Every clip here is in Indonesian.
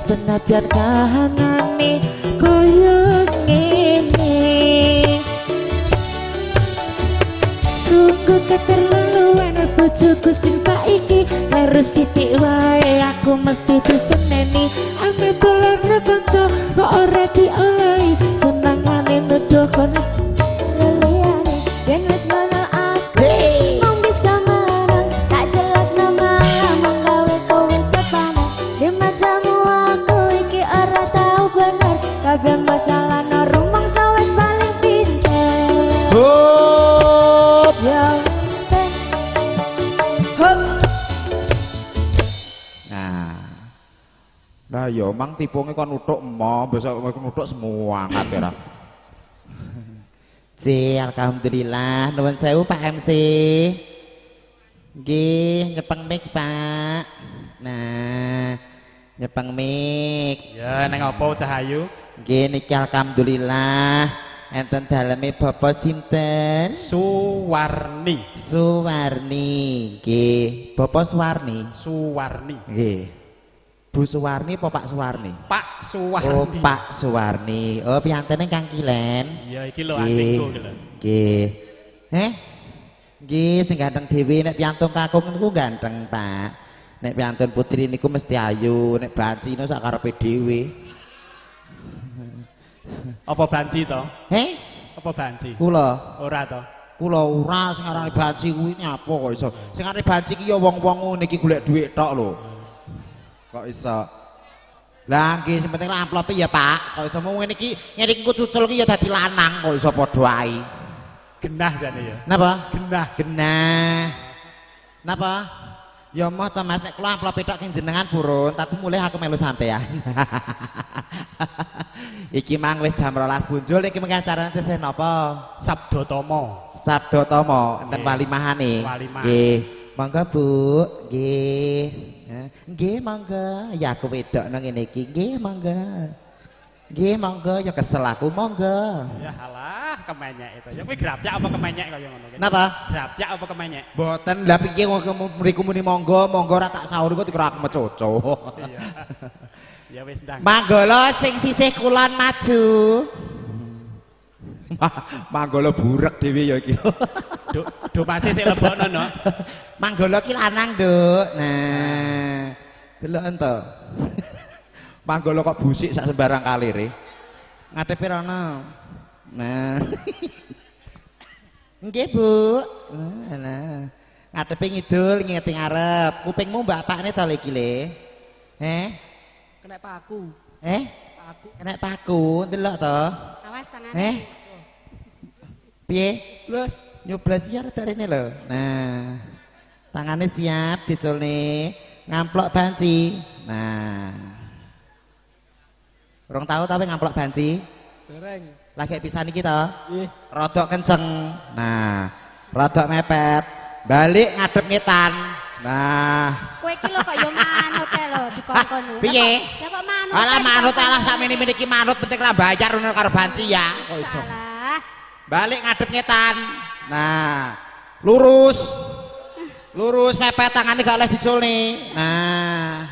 Senajan kahanane koyo ngene sungguh keterlaluan bojoku sing saiki harus sithik wae aku mesti diseneni ame dolan kanca kok ora diolehi senengane nuduh kono leliyane yen wis ngono aku mung bisa menang tak jelas nama mung gawe kowe sepanang di matamu aku iki ora tau bener kabeh masalah no rumangsa wis paling pinter hop ya hop nah ya mang tipunge kon nuthuk emo besok nuthuk semua ngatera alhamdulillah nuwun sewu Pak MC nggih nyepeng mic Pak nah nyepeng mic ya neng apa Cahayu nggih niki alhamdulillah enten daleme Bapak sinten Suwarni nggih Bapak Suwarni nggih Bu Suwarni apa Pak Suwarni? Pak Suwarni. Oh Pak Suwarni. Oh piyantene Kang Kilen. Iya iki lho antingku iki lho. Nggih. Nggih sing ganteng dhewe nek piantun kakung niku ganteng, Pak. Nek piantun putri niku mesti ayu, nek banci niku sak karepe dhewe. Apa banci to? Apa banci? Kula. Ora to. Kula ora sing arane banci kuwi nyapa kok iso. Sing arane banci ki ya wong-wong ngene iki golek dhuwit tok lho. Kok iso? Lah nggih sing penting amplope ya Pak. Kok iso mung ngene iki ku cucul ki ya dadi lanang kok iso padha ae. Genah jane ya. Napa? Genah. Napa? Ya moh to Mas nek kula amplope tok ki jenengan purun, tapi mulih aku melu sampean. Iki mang wis jam 12 punjul iki mengke acarane tesih napa? Sabda Tama. Sabda Tama enten walimahane. Nggih. Monggo Bu, nggih. Nggih monggo, ya aku wedok nang ngene iki. Nggih monggo. Nggih monggo, ya kesel aku monggo. Ya halah, kemenyek itu. Ya kuwi grapyak apa kemenyek kaya ngono iki? Napa? Grapyak apa kemenyek? Mboten, lha piye mriku muni monggo, monggo ora tak sahur kok dikira aku mecoco. Iya. Ya wis ndang. Manggala sing sisih kulon maju. manggala burek dhewe ya iki Do masih sik lebokno no. Manggala ki lanang, Nduk. Nah. Delok ento. manggala kok busik sak sembarang kalire Ngadepe rono. Nah. Nggih, Bu. Nah. Ngadepe ngidul ngeti ngarep. Kupingmu bapakne to iki le. Kena paku. Paku. Kena paku, delok to. Awas tanane. Piye? Blus. Nyoblos ya rada rene lho. Nah. Tangane siap diculne ngamplok banci. Nah. Urung tahu tapi ngamplok banci? Dereng. Lagi pisan iki to? Nggih. Rodok kenceng. Nah, rodok mepet. Balik ngadep ngetan. Nah, Kowe iki lho kok yo manut e lho dikon-kon. piye? Ya kok manut. Alah manut alah sakmene-mene iki manut penting ra bayar ngono karo banci ya. Kok iso? Salah. Balik ngadep ngetan. Nah, lurus. Lurus mepet tangane gak oleh diculne. Nah.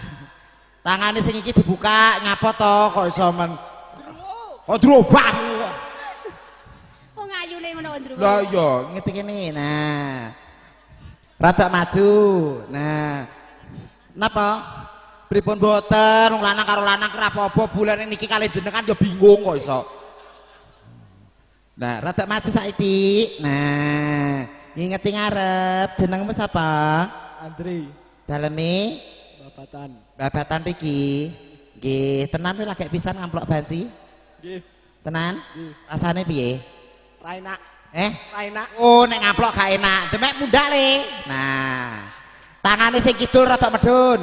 Tangane sing iki dibuka nyapa to kok iso men. Oh drobah. Oh ngayune ngono Ndru. Lah iya ngeti kene. Nah. Rada maju. Nah. Napa? Pripun boten wong lanang karo lanang ora apa-apa bulane niki kali jenengan ya bingung kok iso. Nah, rada maju saiki. Nah, ngingeti ngarep jenengmu sapa? Andri. Daleme Babatan. babatan iki. Nggih, tenan kowe lagi pisan ngamplok banci? Nggih. Tenan? Nggih. Rasane piye? Ra enak. Ra enak. Oh, nek ngamplok gak enak. Demek mundak le. Nah. Tangane sing kidul rada medun.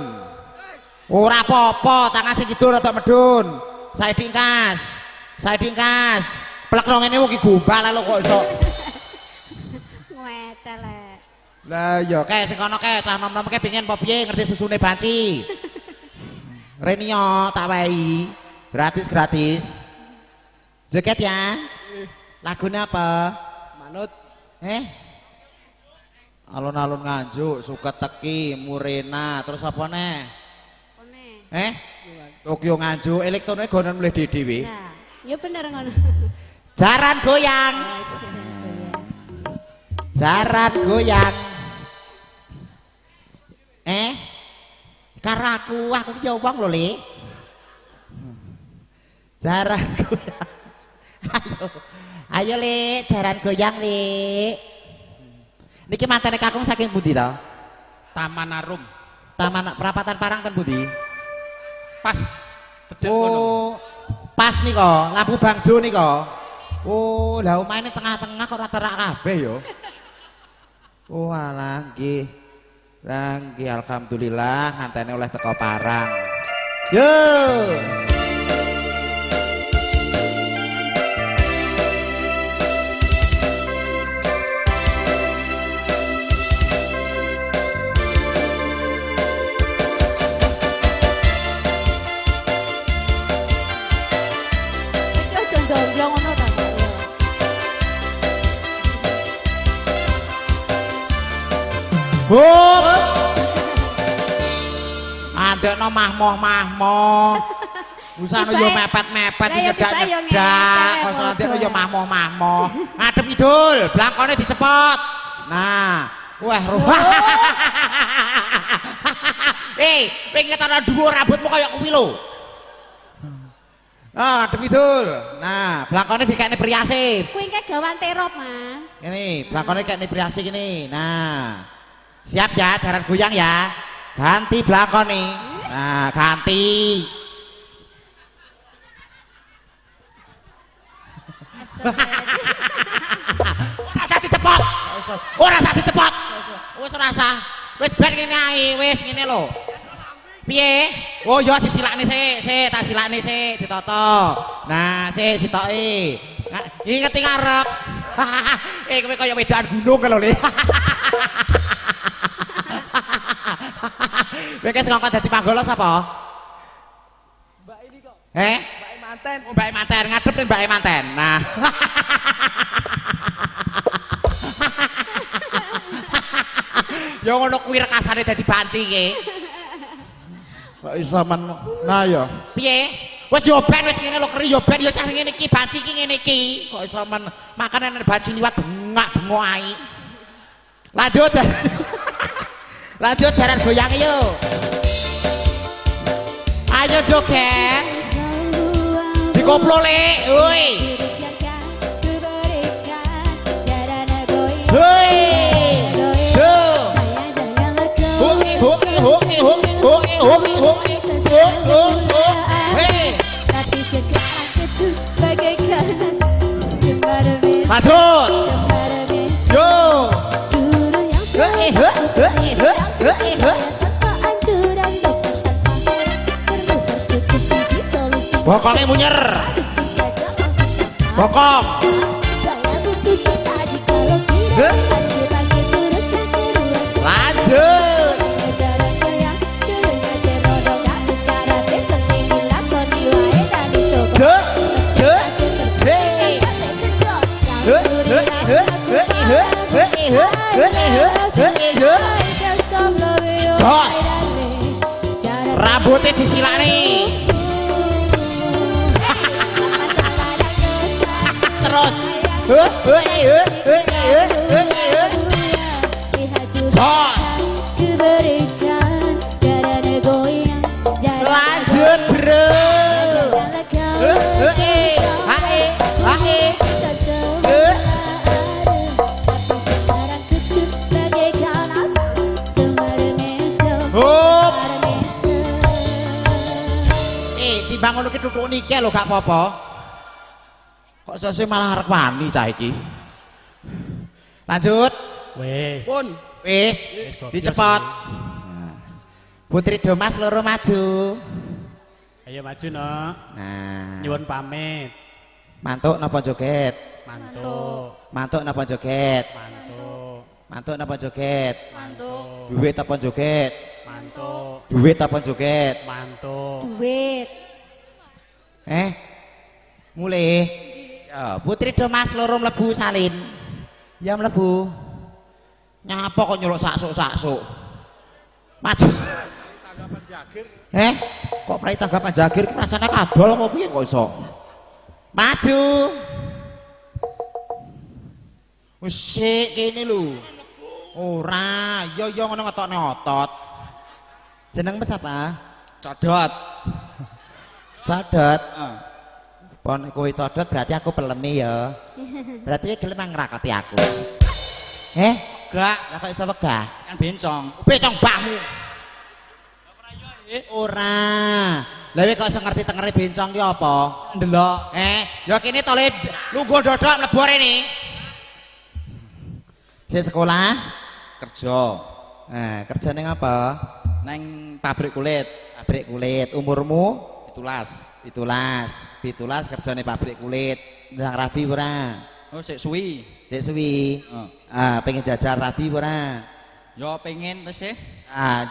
Ora apa-apa, tangan sing kidul rada medun. Saya dingkas. Plek nang ngene wong iki gombal lho kok iso. Wetel e. Lah ya kae sing kono kae cah nom-nom kae pengen apa piye ngerti susune banci. Renio tak wae. Gratis. Joget ya. Lagunya apa? Manut. Alun-alun Nganjuk, Suket Teki, Murena, terus apa neh? Kone. Tokyo Nganjuk elektrone gonon mulih dhewe. Nah, ya bener ngono. Jaran goyang. Jaran goyang. Karo aku ki yo wong lho, Le. Jaran goyang. Ayo Le, jaran goyang Le. Niki mantene kakung saking pundi to? Taman Arum. Taman Perapatan Parang ten pundi? Pas cedek kono. Oh, pas nih kok, lampu bangjo nih kok. Oh, lah omahe tengah-tengah kok ora terak kabeh yo. Oh, alah nggih. Lah nggih alhamdulillah ngantene oleh teko Parang. Yo. Jomblo ngono ta. Buk. Andekno mahmoh-mahmoh. Usahane yo mepet-mepet nyedak-nyedak. Kok andekno yo mahmoh-mahmoh. Ngadep idul, blangkone dicepot. Nah, wah rubah. Pengen ana dhuwur rambutmu kaya kuwi lho. Ngadep idul. Nah, blangkone dikekne priase. Kuwi engke gawan terop, Mas. Ini belakangnya kayak nih priasik ini. Nah, siap ya jaran goyang ya. Ganti belakang nih. Nah, ganti. Rasa dicepot. Rasa dicepot. Wes rasa. Wes ben ngene ae, wes ngene lho. Piye? Oh ya disilakne sik, tak silakne sik, ditoto. Nah, sik sitoke. Inget ngarep. Kowe kaya wedan gunung lho, Le. Kowe kes ngongkon dadi panggolo sapa? Mbak ini kok. Mbak Manten. Oh, Mbak Manten ngadep ning Mbak Manten. Nah. Yo ngono kuwi rekasane dadi banci iki. Kok iso men nah ya. Piye? Wis yo ben wis ngene lho keri yo ben yo cah ngene iki banci iki ngene iki. Kok iso men makane nek banci liwat bengak-bengok ae. Lanjut. Lanjut jaran goyang yo. Ayo joget. Dikoplo Le, woi. Woi. Hoki. Lanjut. Yo. Bokongnya munyer. Bokong. Lanjut. Rambutnya disilakne. Terus. Lanjut bro. Timbang ngono ki tutuk niki lho gak apa-apa. Kok sesuk malah arep wani cah iki. Lanjut. Wis. Pun. Wis dicepot. Putri Domas loro maju. Ayo maju no. Nah, Nyuwun pamit. mantuk napa joget? Mantuk. Mantuk napa joget? Mantuk. Mantuk napa joget? Mantuk. Duit apa joget? Mantuk. Duit apa joget? Mantuk. Duit. Mulai. Ya, Putri Domas loro mlebu salin. Ya mlebu. Nyapa kok nyeluk saksuk-saksuk? Maju. Kok prai tanggapan jagir ki rasane kadol apa piye kok iso? Maju. Wis sik kene lho. Ora, yo ngono ngetokne otot. Jeneng mes apa? Codot. Codot. Pon kowe codot berarti aku pelemi ya. Berarti gelem ngrakoti aku. Gak, Lah kok iso wegah? kan bencong. Becong bakmu. Ora. Lah kowe kok iso ngerti tengere bencong ki apa? Ndelok. Ya kene to Le, lungguh dodok mlebu rene. Sik sekolah? Kerja. Kerja ning apa? Neng pabrik kulit. Pabrik kulit. Umurmu? 17. 17 kerjane pabrik kulit. Ndang rabi ora? Oh, sik suwi. Sik suwi. Pengen jajal rabi ora? Yo pengen terus sih.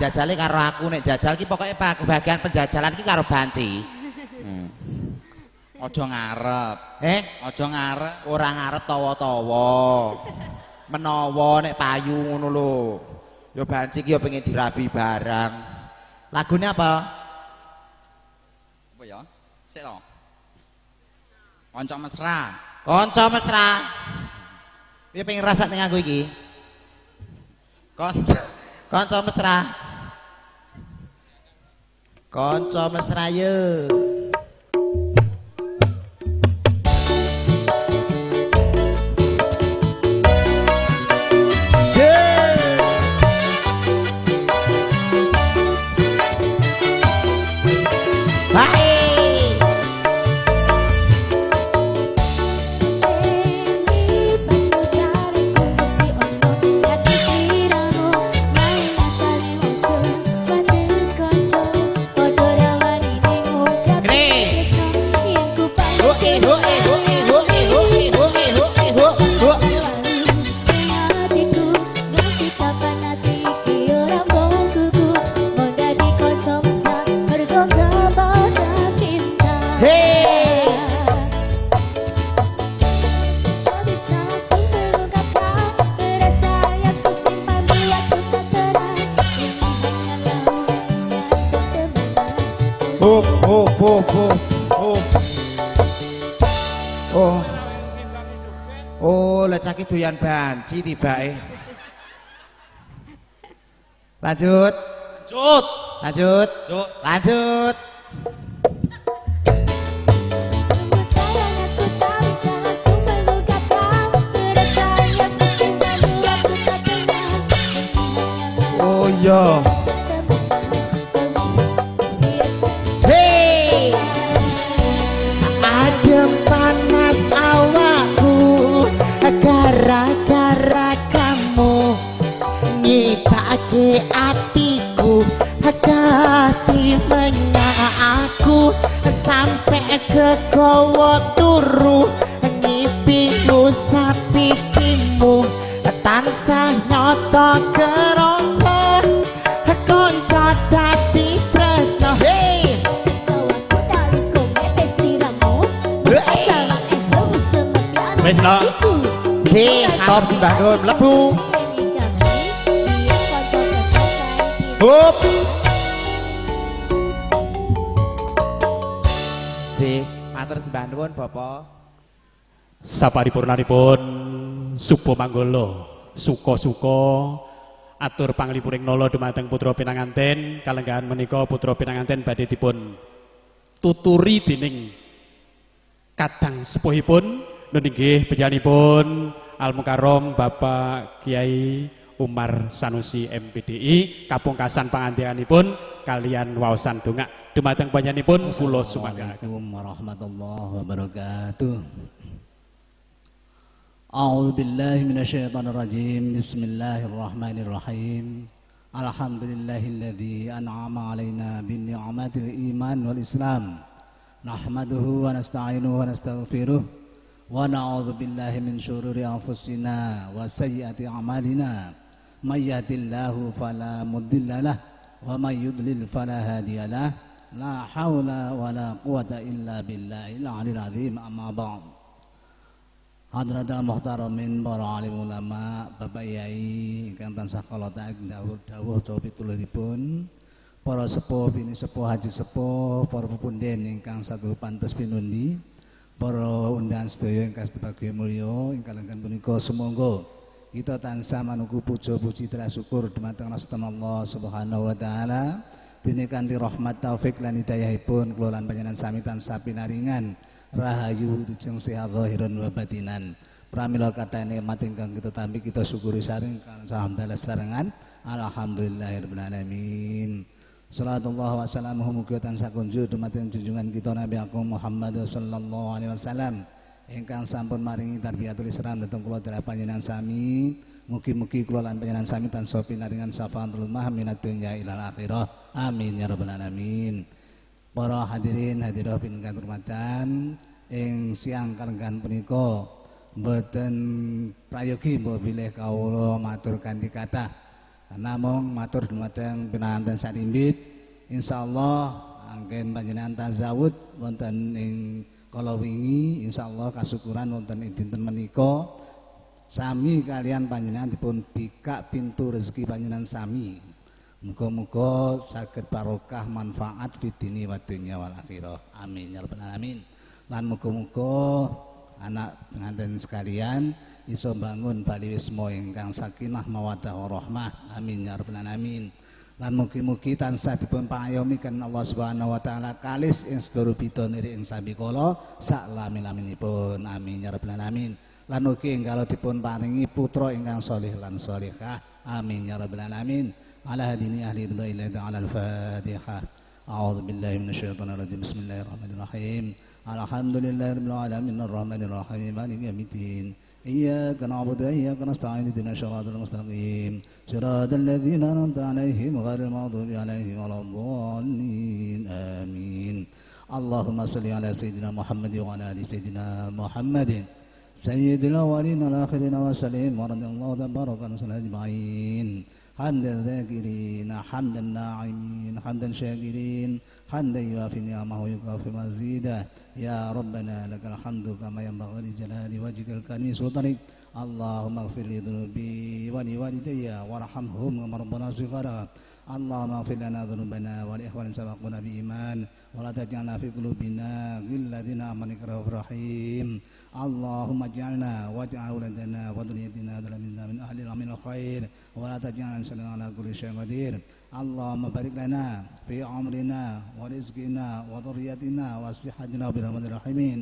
Jajale karo aku nek jajal ki pokoke bagian penjajalan ki karo Banci. Ojo ngarep. Ojo ngarep. Ora ngarep tawa-tawa. Menawa nek payu ngono lho. Ya Banci ki ya pengen dirabi barang. Lagune apa? Apa ya? Sik to. Kanca mesra. Kanca mesra. Piye pengen rasane nganggo iki? Kanca mesra. Kanca mesra yo. Lecake doyan Banci tibake. Lanjut. Lanjut. Lanjut. Oh iya. Hey. Adem panas awakku gara-gara kamu nyipake atiku hati menyang aku sampai ke kowo turu ngipiku sapikimu tansah nyoto kerasa konco dadi tresno. Hey Wis no. Top Simbah Nun mlebu. Hop. Matur sembah nuwun Bapak. Saparipurnanipun Subo Manggolo, suka-suka atur panglipuring nala dumateng putra pinanganten. Kalenggahan menika putra pinanganten badhe dipun tuturi dening kadang sepuhipun nun inggih panjenenganipun Al Mukarrom Bapak Kiai Umar Sanusi MPDI. Kapungkasan pangandikanipun kalian waosan donga dumateng panjenenganipun kula sumangga. Assalamualaikum warahmatullahi wabarakatuh. A'udzu billahi minasyaitonir rajim. Bismillahirrahmanirrahim. Alhamdulillahilladzi an'ama 'alaina bin ni'matil iman wal islam. Nahmaduhu wa nasta'inuhu wa nastaghfiruh. Wa na'udzu billahi min syururi anfusina wa sayyiati a'malina. May yahdihillahu fala mudhillalah wa may yudlil fala hadiyalah. La haula wa la quwata illa billahil aliyil azim. Amma ba'd. Hadratul muhtaramin para alim ulama, Bapak Yai ingkang tansah kula taek dawuh-dawuh coba pitulunipun para sepuh bini sepuh haji sepuh, para pepunden ingkang satu pantes pinundi, para undangan sedaya ingkang sebagai mulya ingkang langkung punika sumangga kita tansah manuku puja puji syukur dumateng Allah Subhanahu wa taala dene kanthi rahmat taufik lan hidayahipun kula lan panjenengan sami tansah pinaringan rahayu dijeng sehat zahiran wa batinan. Pramila kathah nikmat ingkang kita tampi kita syukuri sareng alhamdulillah sarengan alhamdulillahirabbil alamin. Salatullah wa salamuhu mugi tansah kunjuk dumateng junjungan kita Nabi Agung Muhammad sallallahu alaihi wasallam ingkang sampun maringi tarbiyatul Islam dhateng kula dherek panjenengan sami. Mugi-mugi kula lan panjenengan sami tansah pinaringan syafaatul umma minad dunya ilal akhirah. Amin ya rabbal alamin. Para hadirin hadirat ingkang hormatan ing siang kalenggan punika mboten prayogi mbok bilih kawula matur kanthi kathah. Namung matur dumateng pinanganten sarimbit insyaallah anggen panjenengan tazawud wonten ing kala wingi insyaallah kasukuran wonten ing dinten menika sami kalian panjenengan dipun bikak pintu rezeki panjenengan sami. Muga-muga saged barokah manfaat fid dini wa dunya wal akhirah. Amin ya rabbal alamin. Lan muga-muga anak pengantin sekalian iso bangun bali wisma ingkang sakinah mawaddah warahmah. Amin ya rabbal alamin. Lan mugi-mugi tansah dipun pangayomi kan Allah Subhanahu wa taala kalis ing sedaya bidha niri ing sabikala sak lami-laminipun. Amin ya rabbal alamin. Lan ugi enggalo dipun paringi putra ingkang saleh lan salihah. Amin ya rabbal alamin. Ala hadini ahli ridha ila ta'ala al-Fatihah. A'udzu billahi minasyaitonir rajim. Bismillahirrahmanirrahim. Alhamdulillahirabbil alamin arrahmanir rahim maliki yaumiddin. إياك نعبد وإياك نستعين اهدنا الصراط المستقيم صراط الذين أنعمت عليهم غير المغضوب عليهم ولا الضالين آمين اللهم صل على سيدنا محمد وعلى آل سيدنا محمد سيد الأولين والآخرين وسلم ورضي الله تبارك وتعالى أجمعين حمد الذاكرين حمد الناعمين حمد الشاكرين حمدا يوافي نعمه ويكافئ مزيدا يا ربنا لك الحمد كما ينبغي لجلال وجهك الكريم سلطانك اللهم اغفر لي ذنوبي ولوالدي وارحمهم كما ربنا صغارا اللهم اغفر لنا ذنوبنا ولإخواننا سبقونا بإيمان ولا تجعلنا في قلوبنا غلا للذين آمنوا إنك رؤوف رحيم اللهم اجعلنا واجعل أولادنا وذريتنا من أهل العمل الخير ولا تجعلنا نسألنا على كل شيء قدير اللهم بارك لنا في عمرنا ورزقنا وذريتنا وصحتنا برحمتك الراحمين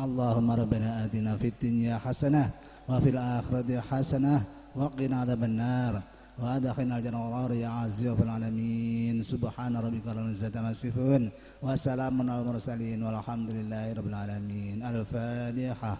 اللهم ربنا آتنا في الدنيا حسنة وفي الآخرة حسنة وقنا عذاب النار وأدخلنا الجنة يا عز وجل العالمين سبحان ربك رب العزة عما يصفون وسلام على المرسلين والحمد لله رب العالمين. الفاتحة.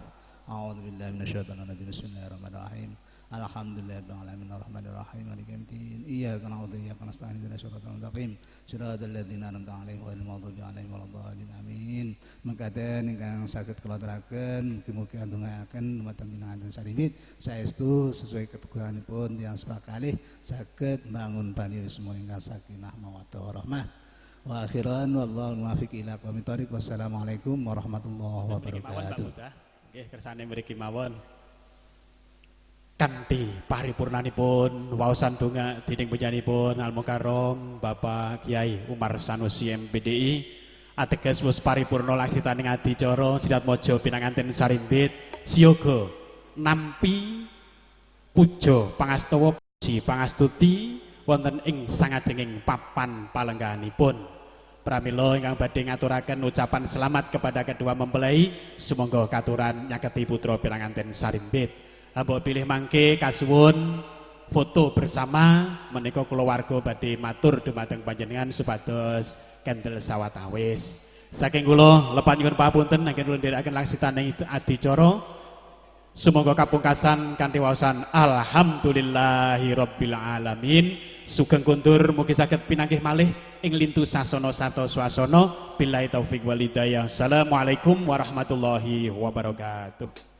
أعوذ بالله من الشيطان الرجيم. بسم الله الرحمن الرحيم. الحمد لله رب العالمين الرحمن الرحيم مالك يوم الدين إياك نعبد وإياك نستعين اهدنا الصراط المستقيم صراط الذين أنعمت عليهم غيرil maghdubi alaihim waladdallin amin. Mekaten ingkang saged kula aturaken mugi-mugi andungaken dumateng pinanganten saribit saestu sesuai keteguhanipun tiyang sepakalih saged mbangun bani wisma ingkang sakinah mawaddah warahmah. Wa akhiran wallahu muwaffiq ila aqwamit thoriq. Wassalamualaikum warahmatullahi wabarakatuh. Nggih kersane mriki mawon. Kanthi paripurnanipun waosan donga dening panjenenganipun Al Mukarram Bapak Kiai Umar Sanusi MPDI ateges wis paripurna laksitaning adicara Siratmojo pinanganten sarimbit siyaga nampi puja pangastawa puji pangastuti wonten ing sangajenging papan palengganipun. Pramila ingkang badhe ngaturaken ucapan selamat kepada kedua mempelai sumangga katuran nyaketi putra pinanganten sarimbit. Mbok pilih mangke kasuwun foto bersama menika kulawarga badhe matur dumateng panjenengan supados kendel sawatawis. Saking kula lepat nyuwun papunten nanging kula nderekaken laksitaning adicara sumangga kapungkasan kanthi waosan alhamdulillahirabbil alamin. Sugeng kundur mugi saged pinanggih malih ing lintu sasana sarta swasana billahi taufik wal hidayah. Assalamualaikum warahmatullahi wabarakatuh.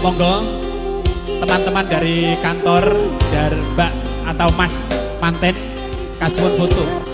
Monggo teman-teman dari kantor dari Mbak atau Mas Manten kasuwun foto.